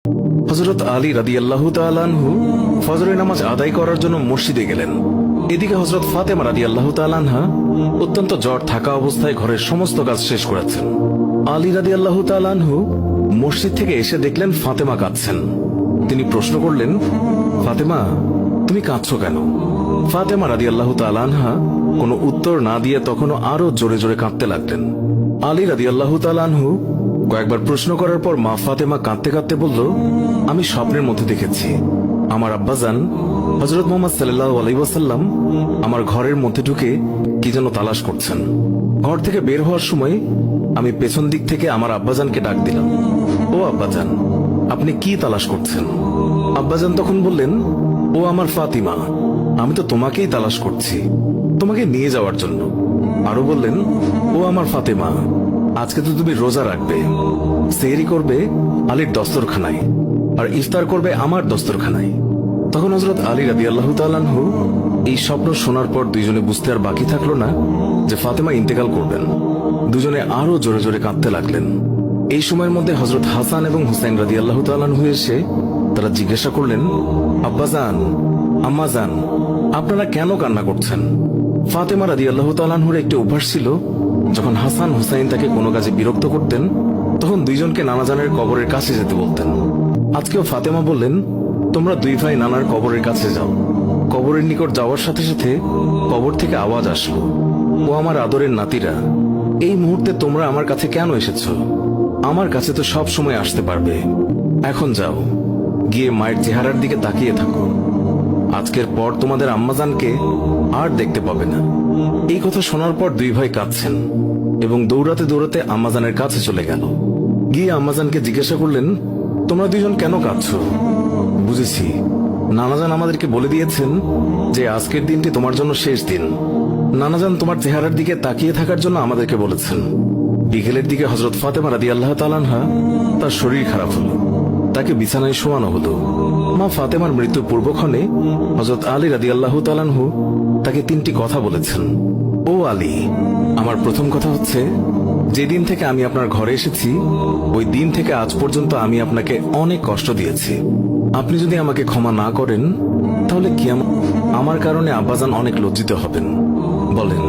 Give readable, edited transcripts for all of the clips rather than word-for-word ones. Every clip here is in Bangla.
হযরত আলী রাদিয়াল্লাহু তাআলা আনহু ফজরের নামাজ আদায় করার জন্য মসজিদে গেলেন। এদিকে হযরত ফাতেমা রাদিয়াল্লাহু তাআলা আনহা অত্যন্ত জ্বর থাকা অবস্থায় ঘরের সমস্ত কাজ শেষ করেছেন। আলী রাদিয়াল্লাহু তাআলা আনহু মসজিদ থেকে এসে দেখলেন ফাতেমা কাঁদছেন। তিনি প্রশ্ন করলেন, ফাতেমা, তুমি কাঁদছো কেন? ফাতেমা রাদিয়াল্লাহু তাআলা আনহা কোনো উত্তর না দিয়ে তখনও আরো জোরে জোরে কাঁদতে লাগলেন। আলী রাদিয়াল্লাহু তাআলা আনহু কয়েকবার প্রশ্ন করার পর মা ফাতেমা কাঁদতে কাঁদতে বলল, আমি স্বপ্নের মধ্যে দেখেছি আমার আব্বাজান হযরত মুহাম্মদ সাল্লাল্লাহু আলাইহি ওয়াসাল্লাম আমার ঘরের মধ্যে ঢুকে কি যেন তালাশ করছেন। ঘর থেকে বের হওয়ার সময় আমি পেছন দিক থেকে আমার আব্বাজানকে ডাক দিলাম, ও আব্বাজান, আপনি কি তালাশ করছেন? আব্বাজান তখন বললেন, ও আমার ফাতিমা, আমি তো তোমাকেই তালাশ করছি, তোমাকে নিয়ে যাওয়ার জন্য। আরো বললেন, ও আমার ফাতেমা, আজকে তো তুমি রোজা রাখবে, সেহরি করবে আলীর দস্তরখানায় আর ইফতার করবে আমার দস্তরখানায়। তখন হযরত আলী রাদিয়াল্লাহু তাআলা আনহু এই স্বপ্ন শোনার পর দুইজনে বুঝতে আর বাকি থাকলো না যে ফাতেমা ইন্তেকাল করবেন। দুজনে আরো জোরে জোরে কাঁদতে লাগলেন। এই সময়ের মধ্যে হযরত হাসান এবং হুসাইন রাদিয়াল্লাহু তাআলা আনহু এসে তারা জিজ্ঞাসা করলেন, আব্বাজান, আম্মাজান, আপনারা কেন কান্না করছেন? ফাতেমা রাদিয়াল্লাহু তাআলা আনহুর একটি অভ্যাস ছিল, যখন হাসান হুসাইন তাকে কোনো কাজে বিরক্ত করতেন তখন দুইজনকে নানাজানের কবরের কাছে যেতে বলতেন। আজকেও ফাতেমা বললেন, তোমরা দুই ভাই নানার কবরের কাছে যাও। কবরের নিকট যাওয়ার সাথে সাথে কবর থেকে আওয়াজ আসলো, ও আমার আদরের নাতিরা, এই মুহূর্তে তোমরা আমার কাছে কেন এসেছ? আমার কাছে তো সব সময় আসতে পারবে। এখন যাও, গিয়ে মায়ের চেহারার দিকে তাকিয়ে থাকো। আজকের পর তোমাদের আম্মাজানকে আর দেখতে পাবে না। এই কথা শোনার পর দুই ভাই কাঁদছেন এবং দৌড়াতে দৌড়াতে আম্মাজানের কাছে চলে গেল। গিয়ে আম্মাজানকে জিজ্ঞাসা করলেন, তোমরা দুইজন কেন কাঁদছো? বুঝেছি, নানাজান আমাদেরকে বলে দিয়েছেন যে আজকের দিনটি তোমার জন্য শেষ দিন। নানাজান তোমার চেহারার দিকে তাকিয়ে থাকার জন্য আমাদেরকে বলেছেন। বিকেলের দিকে হযরত ফাতেমা রাদিয়াল্লাহু তাআলা আনহা তার শরীর খারাপ হলো, তাকে বিছানায় শোয়ানো হলো। মা ফাতেমার মৃত্যুর পূর্বক্ষণে হযরত আলী রাদিয়াল্লাহু তাআলা আনহু তাকে তিনটি কথা বলেছেন। ও আলী, আমার প্রথম কথা হচ্ছে, যেদিন থেকে আমি আপনার ঘরে এসেছি ওই দিন থেকে আজ পর্যন্ত আমি আপনাকে অনেক কষ্ট দিয়েছি। আপনি যদি আমাকে ক্ষমা না করেন তাহলে কি আমার কারণে আব্বাজান অনেক লজ্জিত হবেন। বলেন,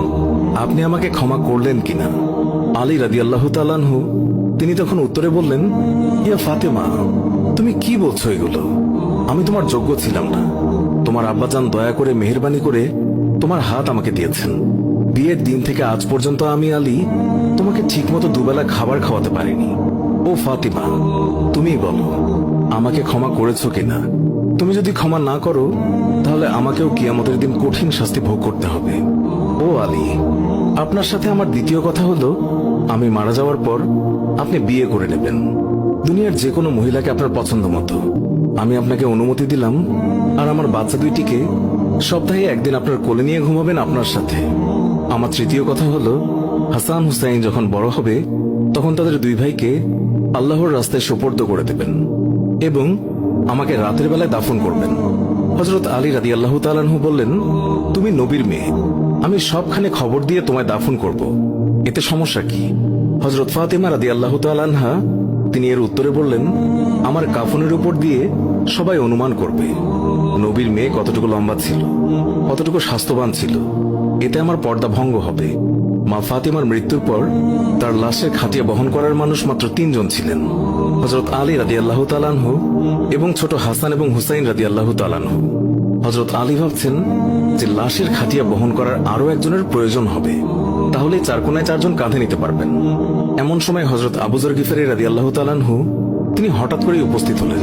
আপনি আমাকে ক্ষমা করলেন কিনা? আলী রাদিয়াল্লাহু তাআলা আনহু তিনি তখন উত্তরে বললেন, ইয়া ফাতেমা, তুমি কি বলছো এগুলো? আমি তোমার যোগ্য ছিলাম না। তোমার আব্বাজান দয়া করে মেহেরবানি করে তোমার হাত আমাকে দিয়েছেন। বিয়ের দিন থেকে আজ পর্যন্ত আমি আলী তোমাকে ঠিকমতো দুবেলা খাবার খাওয়াতে পারিনি। ও ফাতিমা, তুমি বলো, আমাকে ক্ষমা করেছো কিনা? তুমি যদি ক্ষমা না করো তাহলে আমাকেও কিয়ামতের দিন কঠিন শাস্তি ভোগ করতে হবে। ও আলী, আপনার সাথে আমার দ্বিতীয় কথা হলো, আমি মারা যাওয়ার পর আপনি বিয়ে করে নেবেন দুনিয়ার যে কোনো মহিলাকে আপনার পছন্দ মতো। আমি আপনাকে অনুমতি দিলাম, আর আমার বাচ্চা দুইটিকে সপ্তাহে একদিন আপনার কোলে নিয়ে ঘুমাবেন আপনার সাথে। আমার তৃতীয় কথা হলো, হাসান হুসাইন যখন বড় হবে তখন তাদের দুই ভাইকে আল্লাহর রাস্তায় সোপর্দ করে দেবেন এবং আমাকে রাতের বেলায় দাফন করবেন। হযরত আলী রাদিয়াল্লাহু তাআলা আনহু বললেন, তুমি নবীর মেয়ে, আমি সবখানে খবর দিয়ে তোমায় দাফন করব, এতে সমস্যা কি? হযরত ফাতেমা রাদিয়াল্লাহু তাআলা আনহা তিনি এর উত্তরে বললেন, আমার কাফনের উপর দিয়ে সবাই অনুমান করবে নবীর মেয়ে কতটুকু লম্বা ছিল, কতটুকু স্বাস্থ্যবান ছিল, এতে আমার পর্দা ভঙ্গ হবে। মা ফাতেমার মৃত্যুর পর তার লাশের খাটিয়া বহন করার মানুষ মাত্র 3 জন ছিলেন, হযরত আলী রাদিয়াল্লাহু তাআলা আনহু এবং ছোট হাসান এবং হুসাইন রাদিয়াল্লাহু তাআলা আনহু। হযরত আলী ভাবছেন যে লাশের খাটিয়া বহন করার আরো একজনের প্রয়োজন হবে, তাহলে 4 কোনায় 4 জন কাঁধে নিতে পারবেন। এমন সময় হযরত আবু যর গিফারী রাদিয়াল্লাহু তাআলা আনহু তিনি হঠাৎ করে উপস্থিত হলেন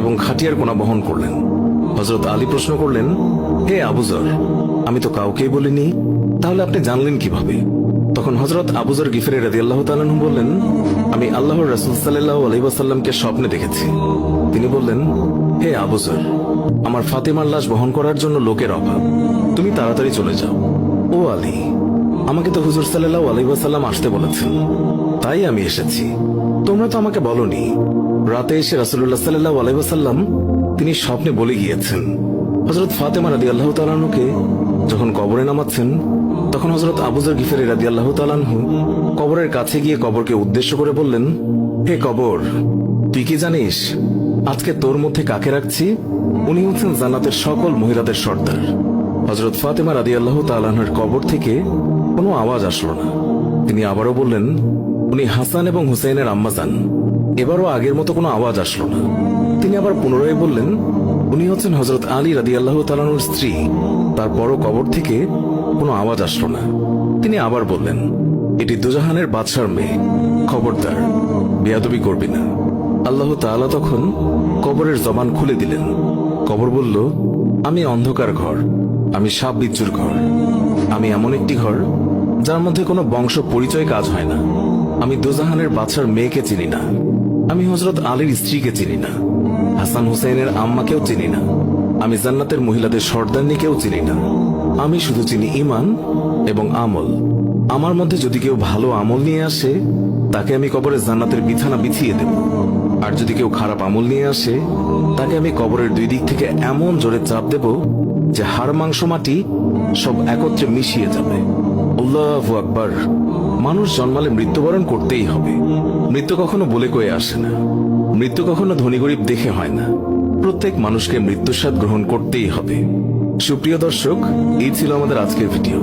এবং খাটিয়ার কোনা বহন করলেন। হযরত আলী প্রশ্ন করলেন, হে আবু যর, আমি তো কাউকেই বলিনি, তাহলে আপনি জানলেন কিভাবে? তখন হযরত আবু যর গিফারী রাদিয়াল্লাহু তাআলা আনহু বললেন, আমি আল্লাহর রাসূল সাল্লাল্লাহু আলাইহি ওয়াসাল্লামকে স্বপ্নে দেখেছি। তিনি বললেন, হে আবু যর, আমার ফাতেমার লাশ বহন করার জন্য লোকের অভাব, তুমি তাড়াতাড়ি চলে যাও। ও আলী, আমাকে তো হুজুর সাল্লাল্লাহু আলাইহি ওয়াসাল্লাম আসতে বলেছেন, তাই আমি এসেছি। তোমরা তো আমাকে বলনি। রাতে এসে রাসূলুল্লাহ সাল্লাল্লাহু আলাইহি ওয়াসাল্লাম তিনি স্বপ্নে বলে গিয়েছেন হযরত ফাতেমা রাদিয়াল্লাহু তাআলা আনহুকে যখন কবরে নামাচ্ছেন তখন হযরত আবু যর গিফারী রাদিয়াল্লাহু তাআলা আনহু কবরের কাছে গিয়ে কবরকে উদ্দেশ্য করে বললেন, হে কবর, তুই কি জানিস আজকে তোর মধ্যে কাকে রাখছি? উনি হচ্ছেন জান্নাতের সকল মহিলাদের সর্দার। হযরত ফাতেমা রাদিয়াল্লাহু তাআলা আনহার কবর থেকে কোনো আওয়াজ আসলো না। তিনি আবারও বললেন, উনি হাসান এবং হুসাইনের আম্মা যান। এবারও আগের মতো কোনো আওয়াজ আসলো না। তিনি আবার পুনরায় বললেন, উনি হচ্ছেন হযরত আলী রাদিয়াল্লাহু তাআলা আনহুর স্ত্রী। তারপরও কবর থেকে কোনো আওয়াজ আসলো না। তিনি আবার বললেন, এটি দুজাহানের বাদশার মেয়ে, খবরদার বেয়াদবি করবি না। আল্লাহ তাআলা তখন কবরের জবান খুলে দিলেন। কবর বলল, আমি অন্ধকার ঘর, আমি সাপ বিচ্ছুর ঘর, আমি এমন একটি ঘর যার মধ্যে কোনো বংশ পরিচয় কাজ হয় না। আমি দুজাহানের বাদশার মেয়েকে চিনি না, আমি হযরত আলীর স্ত্রীকে চিনি না, হাসান হুসাইনের আম্মাকেও চিনি না, আমি জান্নাতের মহিলাদের সর্দারনীকেও চিনি না। আমি শুধু চিনি ঈমান এবং আমল। আমার মধ্যে যদি কেউ ভালো আমল নিয়ে আসে, তাকে আমি কবরে জান্নাতের বিছানা বিছিয়ে দেব। আর যদি কেউ খারাপ আমল নিয়ে আসে, তাকে আমি কবরের দুই দিক থেকে এমন জোরে চাপ দেব যে হাড় মাংস মাটি সব একত্রে মিশিয়ে যাবে। আল্লাহু আকবার। মানুষ জন্মালে মৃত্যুবরণ করতেই হবে। মৃত্যু কখনো বলে কয়ে আসে না, মৃত্যু কখনো ধনী গরিব দেখে হয় না। প্রত্যেক মানুষকে মৃত্যুর স্বাদ গ্রহণ করতেই হবে। সুপ্রিয় দর্শক, এই ছিল আমাদের আজকের ভিডিও।